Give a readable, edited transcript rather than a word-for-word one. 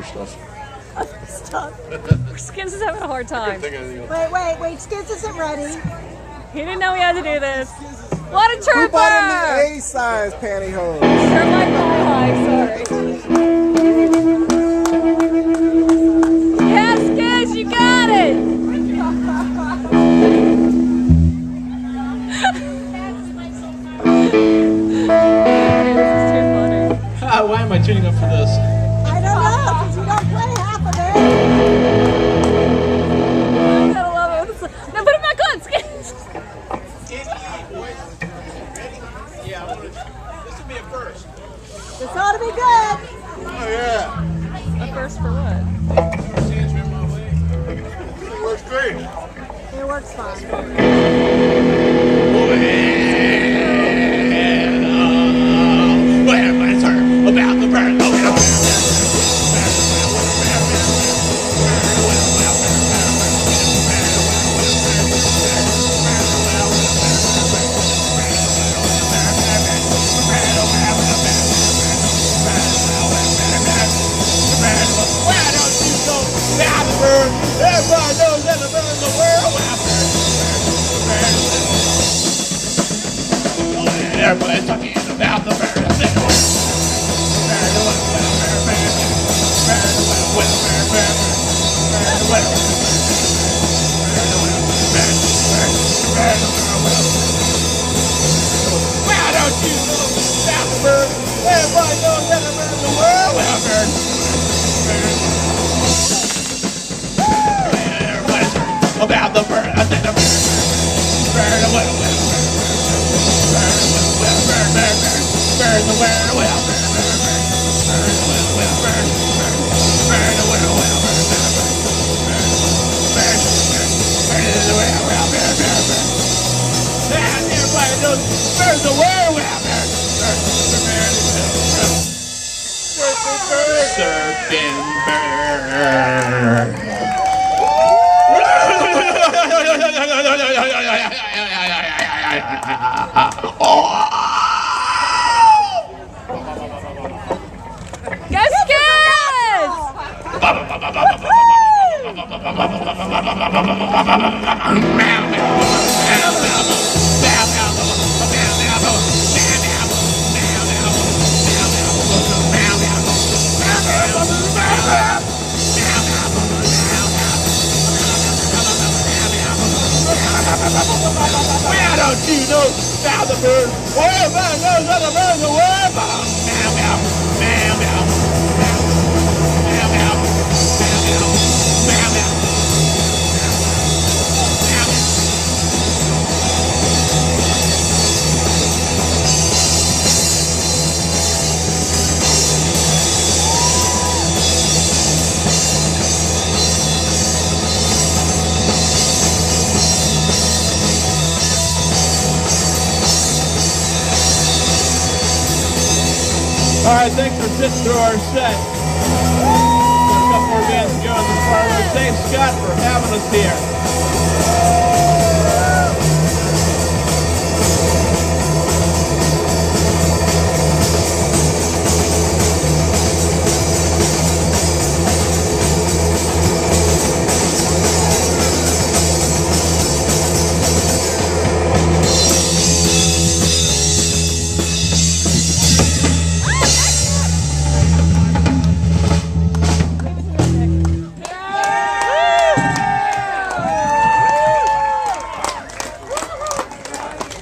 stuff. Stop. Skins is having a hard time. Wait, Skids isn't ready. He didn't know he had to do this. What a trooper! Who bought him the A-size pantyhose? They're like high, sorry. Yes, Skids, you got it! This is too funny. Why am I tuning up for this? I don't know, because you don't play half of it. I gotta love it. No, put it back on, Skids! Yeah, this will be a first. This ought to be good. Oh, yeah. A first for what? It works great. It works fine. About the bird. Everybody knows that the bird in the world. Everybody's talking about the bird. Why don't you know about the bird? Everybody knows that the bird in the world. About the bird, I said the bird, Surfin bird. Go Skids! Why don't you know about the bird? Everybody knows that the bird's a word. Meow, meow, meow, meow, meow, meow, meow, meow, meow. All right, thanks for sitting through our set. Got a couple more bands going this far. Thanks, Scott, for having us here.